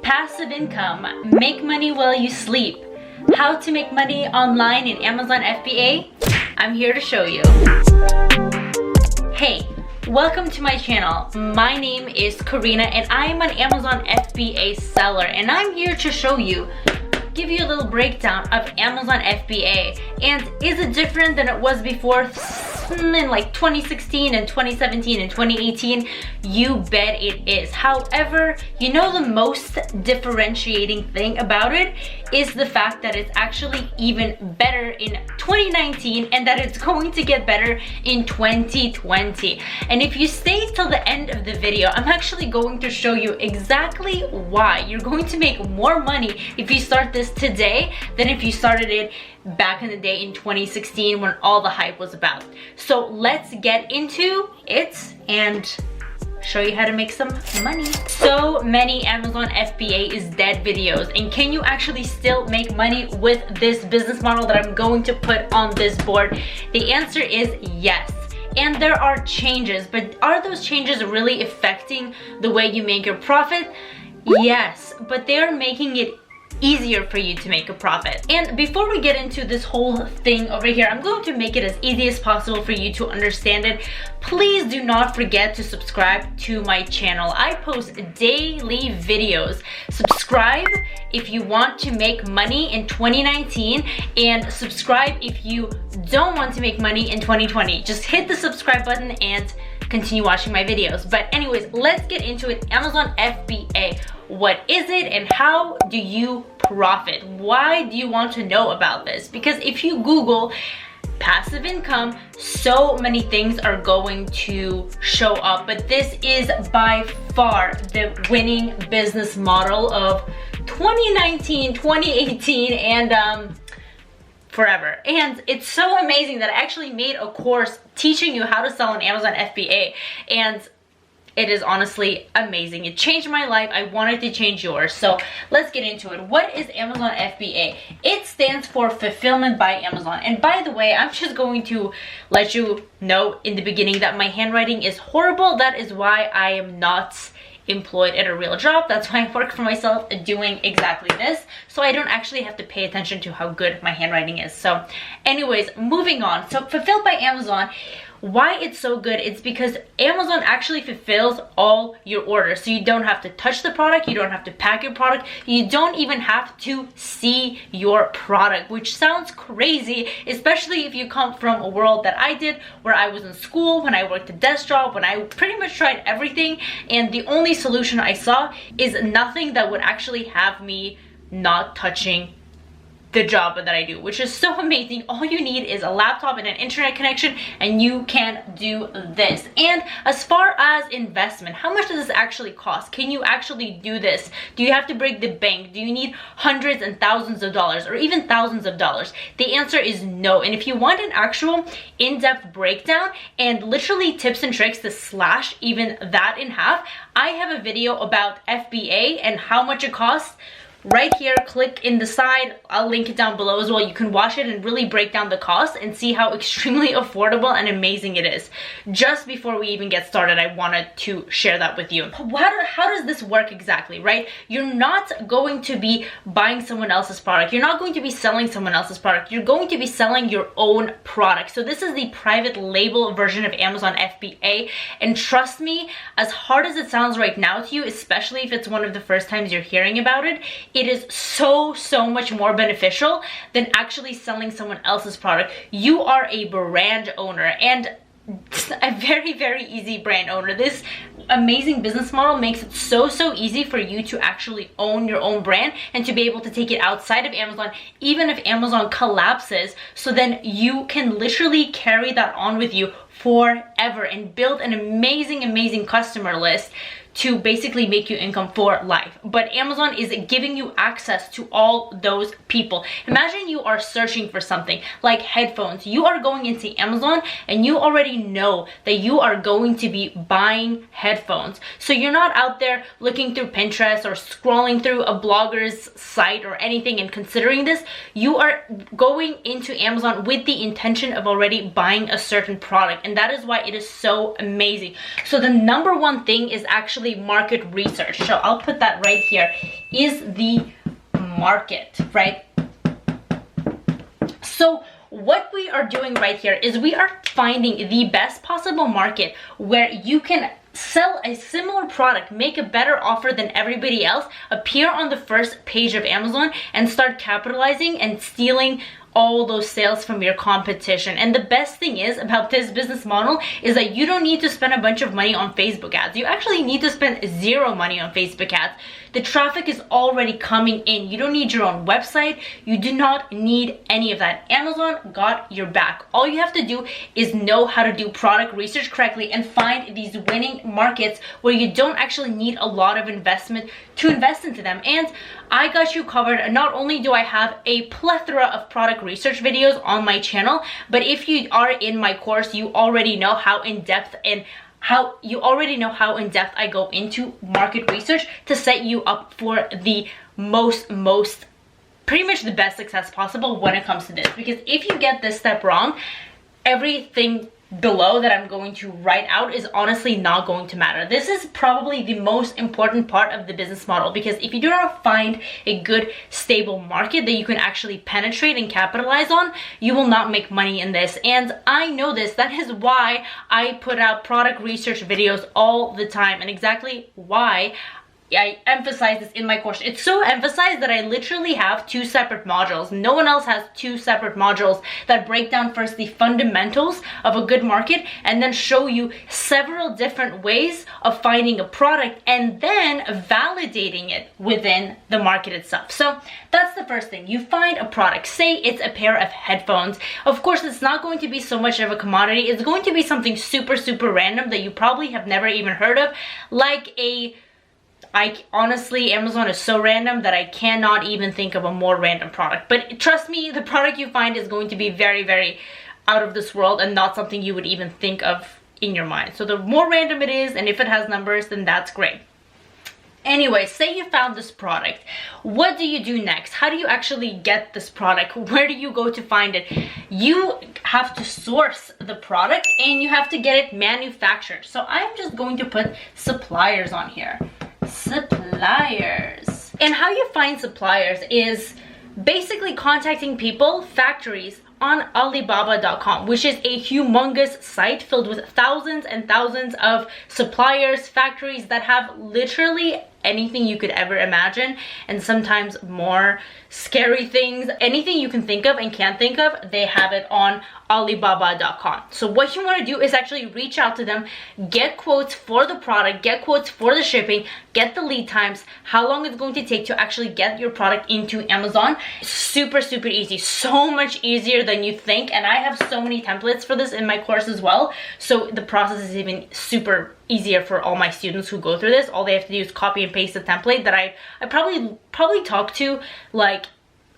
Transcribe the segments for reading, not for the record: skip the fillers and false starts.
passive income, make money while you sleep, how to make money online in Amazon FBA, I'm here to show you. Hey, welcome to my channel. My name is Karina and I am an Amazon FBA seller, and I'm here to show you, give you a little breakdown of Amazon FBA. And is it different than it was before in like 2016 and 2017 and 2018? You bet it is. However, you know, the most differentiating thing about it is the fact that it's actually even better in 2019 and that it's going to get better in 2020. And if you stay till the end of the video, I'm actually going to show you exactly why you're going to make more money if you start this today than if you started it back in the day in 2016 when all the hype was about. So let's get into it and show you how to make some money. So many Amazon FBA is dead videos, and can you actually still make money with this business model that I'm going to put on this board? The answer is yes. And there are changes, but are those changes really affecting the way you make your profit? Yes, but they are making it easier for you to make a profit. And before we get into this whole thing over here, I'm going to make it as easy as possible for you to understand it. Please do not forget to subscribe to my channel. I post daily videos. Subscribe if you want to make money in 2019, and subscribe if you don't want to make money in 2020. Just hit the subscribe button and continue watching my videos. But anyways, let's get into it. Amazon FBA. What is it and how do you profit? Why do you want to know about this? Because if you Google passive income, so many things are going to show up, but this is by far the winning business model of 2019, 2018, and forever. And it's so amazing that I actually made a course teaching you how to sell on Amazon FBA, and it is honestly amazing. It changed my life. I wanted to change yours. So let's get into it. What is Amazon FBA? It stands for Fulfillment by Amazon. And by the way, I'm just going to let you know in the beginning that my handwriting is horrible. That is why I am not employed at a real job. That's why I work for myself doing exactly this, so I don't actually have to pay attention to how good my handwriting is. So anyways, moving on. So Fulfilled by Amazon, why it's so good, it's because Amazon actually fulfills all your orders. So you don't have to touch the product, you don't have to pack your product, you don't even have to see your product, which sounds crazy, especially if you come from a world that I did, where I was in school, when I worked a desk job, when I pretty much tried everything, and the only solution I saw is nothing that would actually have me not touching the job that I do, which is so amazing. All you need is a laptop and an internet connection and you can do this. And as far as investment, how much does this actually cost? Can you actually do this? Do you have to break the bank? Do you need hundreds and thousands of dollars or even thousands of dollars? The answer is no. And if you want an actual in-depth breakdown and literally tips and tricks to slash even that in half, I have a video about FBA and how much it costs. Right here, click in the side, I'll link it down below as well. You can watch it and really break down the cost and see how extremely affordable and amazing it is. Just before we even get started, I wanted to share that with you. How does this work exactly, right? You're not going to be buying someone else's product. You're not going to be selling someone else's product. You're going to be selling your own product. So this is the private label version of Amazon FBA. And trust me, as hard as it sounds right now to you, especially if it's one of the first times you're hearing about it, it is so much more beneficial than actually selling someone else's product. You are a brand owner, and a very easy brand owner. This amazing business model makes it so easy for you to actually own your own brand and to be able to take it outside of Amazon, even if Amazon collapses. So then you can literally carry that on with you forever and build an amazing customer list to basically make you income for life. But Amazon is giving you access to all those people. Imagine you are searching for something like headphones. You are going into Amazon and you already know that you are going to be buying headphones. So you're not out there looking through Pinterest or scrolling through a blogger's site or anything and considering this. You are going into Amazon with the intention of already buying a certain product, and that is why it is so amazing. So the number one thing is actually actually market research. So I'll put that right here, is the market, right? So what we are doing right here is we are finding the best possible market where you can sell a similar product, make a better offer than everybody else, appear on the first page of Amazon, and start capitalizing and stealing all those sales from your competition. And the best thing is about this business model is that you don't need to spend a bunch of money on Facebook ads. You actually need to spend zero money on Facebook ads. The traffic is already coming in. You don't need your own website. You do not need any of that. Amazon got your back. All you have to do is know how to do product research correctly and find these winning markets where you don't actually need a lot of investment to invest into them. And I got you covered. Not only do I have a plethora of product research videos on my channel, but if you are in my course, you already know how in-depth I go into market research to set you up for the pretty much the best success possible when it comes to this. Because if you get this step wrong, everything below that I'm going to write out is honestly not going to matter. This is probably the most important part of the business model, because if you do not find a good stable market that you can actually penetrate and capitalize on, you will not make money in this. And I know this. That is why I put out product research videos all the time, and exactly why I emphasize this in my course. It's so emphasized that I literally have 2 separate modules. No one else has 2 separate modules that break down first the fundamentals of a good market and then show you several different ways of finding a product and then validating it within the market itself. So that's the first thing. You find a product. Say it's a pair of headphones. Of course, it's not going to be so much of a commodity. It's going to be something super, super random that you probably have never even heard of, like honestly, Amazon is so random that I cannot even think of a more random product. But trust me, the product you find is going to be very, very out of this world and not something you would even think of in your mind. So the more random it is, and if it has numbers, then that's great. Anyway, say you found this product. What do you do next? How do you actually get this product? Where do you go to find it? You have to source the product and you have to get it manufactured. So I'm just going to put suppliers on here. Suppliers. And how you find suppliers is basically contacting people, factories on Alibaba.com, which is a humongous site filled with thousands and thousands of suppliers, factories that have literally anything you could ever imagine, and sometimes more scary things. Anything you can think of and can't think of, they have it on Alibaba.com. So what you want to do is actually reach out to them, get quotes for the product, get quotes for the shipping, get the lead times, how long it's going to take to actually get your product into Amazon. Super, super easy. So much easier than you think. And I have so many templates for this in my course as well. So the process is even super easier for all my students who go through this. All they have to do is copy and paste the template that I probably talk to like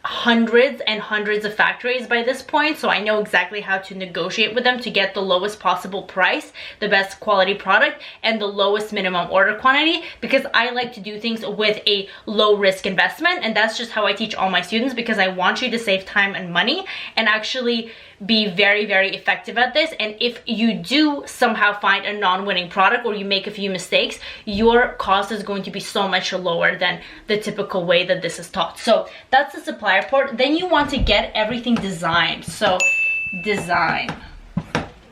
hundreds and hundreds of factories by this point, so I know exactly how to negotiate with them to get the lowest possible price, the best quality product, and the lowest minimum order quantity, because I like to do things with a low risk investment. And that's just how I teach all my students, because I want you to save time and money and actually be very, very effective at this. And if you do somehow find a non-winning product or you make a few mistakes, your cost is going to be so much lower than the typical way that this is taught. So that's the supplier part. Then you want to get everything designed. So design,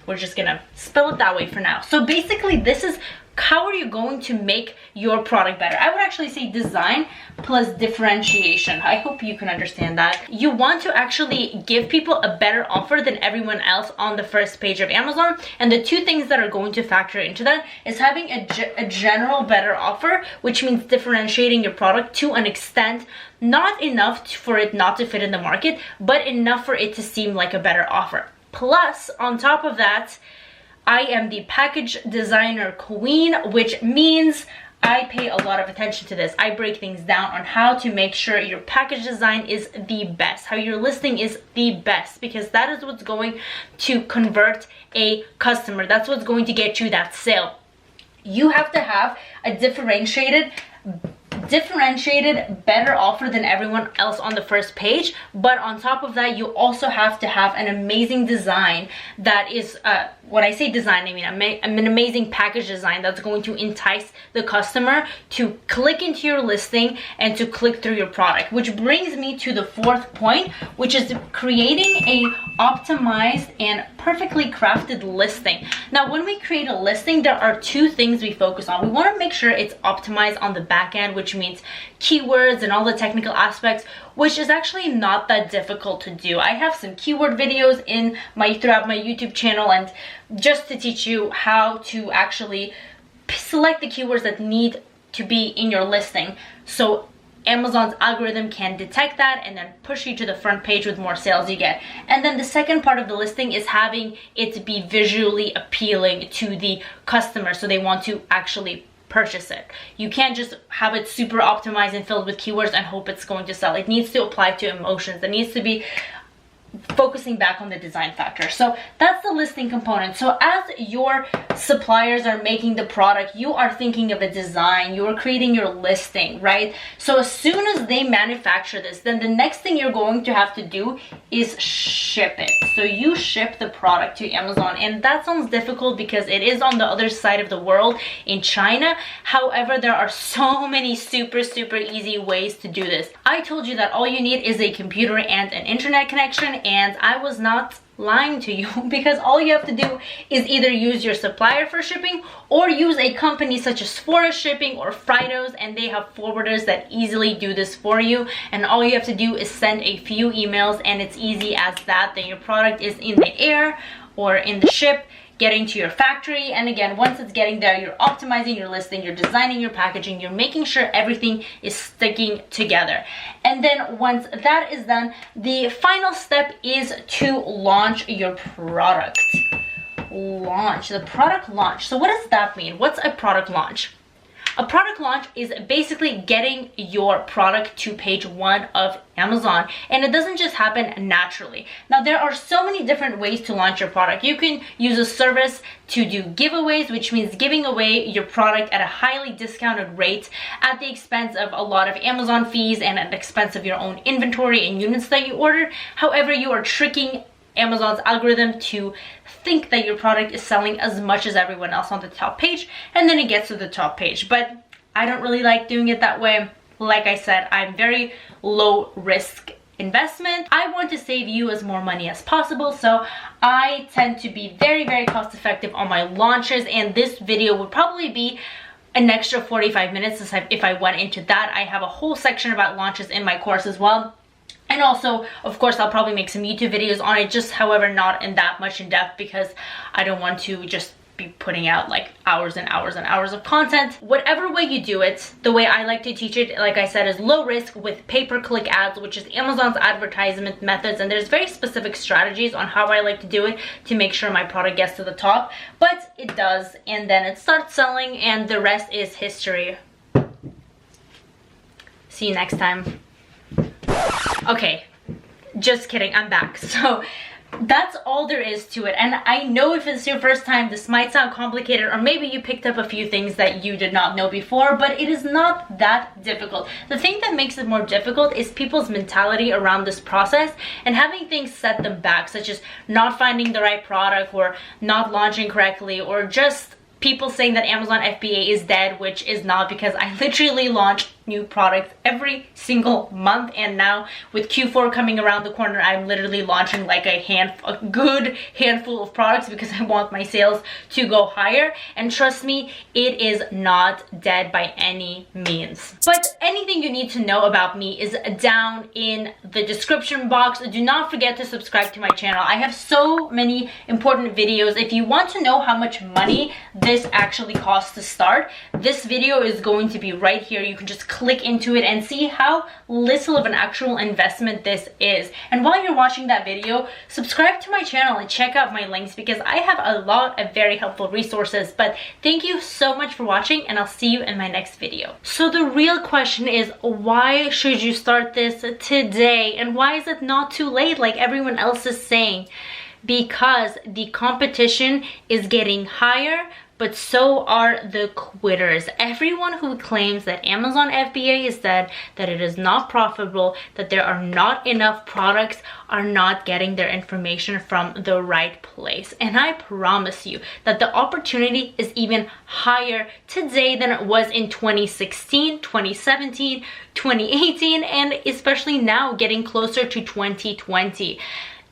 we're just gonna spell it that way for now. So basically this is how are you going to make your product better. I would actually say design plus differentiation. I hope you can understand that. You want to actually give people a better offer than everyone else on the first page of Amazon. And the 2 things that are going to factor into that is having a general better offer, which means differentiating your product to an extent, not enough for it not to fit in the market, but enough for it to seem like a better offer. Plus, on top of that, I am the package designer queen, which means I pay a lot of attention to this. I break things down on how to make sure your package design is the best, how your listing is the best, because that is what's going to convert a customer. That's what's going to get you that sale. You have to have a differentiated better offer than everyone else on the first page, but on top of that you also have to have an amazing design that is when I say design, I mean an amazing package design that's going to entice the customer to click into your listing and to click through your product. Which brings me to the fourth point, which is creating a optimized and perfectly crafted listing. Now, when we create a listing, there are two things we focus on. We want to make sure it's optimized on the back end, which means keywords and all the technical aspects, which is actually not that difficult to do. I have some keyword videos throughout my YouTube channel, and just to teach you how to actually select the keywords that need to be in your listing, so Amazon's algorithm can detect that and then push you to the front page with more sales you get. And then the second part of the listing is having it be visually appealing to the customer, so they want to actually purchase it. You can't just have it super optimized and filled with keywords and hope it's going to sell. It needs to apply to emotions. It needs to be focusing back on the design factor. So that's the listing component. So as your suppliers are making the product, you are thinking of a design, you are creating your listing, right? So as soon as they manufacture this, then the next thing you're going to have to do is ship it. So you ship the product to Amazon, and that sounds difficult because it is on the other side of the world in China. However, there are so many super easy ways to do this. I told you that all you need is a computer and an internet connection, and I was not lying to you, because all you have to do is either use your supplier for shipping or use a company such as Forest Shipping or Fritos, and they have forwarders that easily do this for you. And all you have to do is send a few emails, and it's easy as that. Then your product is in the air or in the ship, getting to your factory. And again, once it's getting there, you're optimizing your listing, you're designing your packaging, you're making sure everything is sticking together. And then once that is done, the final step is to launch your product. The product launch. So what does that mean? What's a product launch? A product launch is basically getting your product to page 1 of Amazon, and it doesn't just happen naturally. Now, there are so many different ways to launch your product. You can use a service to do giveaways, which means giving away your product at a highly discounted rate at the expense of a lot of Amazon fees and at the expense of your own inventory and units that you ordered. However, you are tricking Amazon's algorithm to think that your product is selling as much as everyone else on the top page, and then it gets to the top page. But I don't really like doing it that way. Like I said, I'm very low risk investment. I want to save you as more money as possible, so I tend to be very cost effective on my launches, and this video would probably be an extra 45 minutes if I went into that. I have a whole section about launches in my course as well. And also, of course, I'll probably make some YouTube videos on it, just however not in that much in depth, because I don't want to just be putting out like hours and hours and hours of content. Whatever way you do it, the way I like to teach it, like I said, is low risk with pay-per-click ads, which is Amazon's advertisement methods. And there's very specific strategies on how I like to do it to make sure my product gets to the top, but it does, and then it starts selling, and the rest is history. See you next time. Okay, just kidding, I'm back. So that's all there is to it. And I know if it's your first time, this might sound complicated, or maybe you picked up a few things that you did not know before, but it is not that difficult. The thing that makes it more difficult is people's mentality around this process and having things set them back, such as not finding the right product or not launching correctly, or just people saying that Amazon FBA is dead, which is not, because I literally launch new products every single month. And now with Q4 coming around the corner, I'm literally launching like a good handful of products because I want my sales to go higher. And trust me, it is not dead by any means. But anything you need to know about me is down in the description box. Do not forget to subscribe to my channel. I have so many important videos. If you want to know how much money this actually costs to start, this video is going to be right here. You can just click into it and see how little of an actual investment this is. And while you're watching that video, subscribe to my channel and check out my links, because I have a lot of very helpful resources. But thank you so much for watching, and I'll see you in my next video. So the real question is, why should you start this today? And why is it not too late like everyone else is saying? Because the competition is getting higher but so are the quitters. Everyone who claims that Amazon FBA is dead, that it is not profitable, that there are not enough products, are not getting their information from the right place. And I promise you that the opportunity is even higher today than it was in 2016, 2017, 2018, and especially now getting closer to 2020.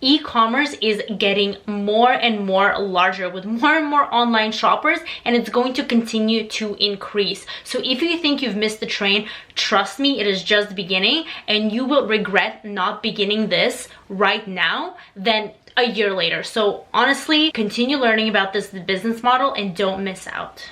E-commerce is getting more and more larger with more and more online shoppers, and it's going to continue to increase. So if you think you've missed the train, trust me, it is just beginning, and you will regret not beginning this right now than a year later. So honestly, continue learning about this business model and don't miss out.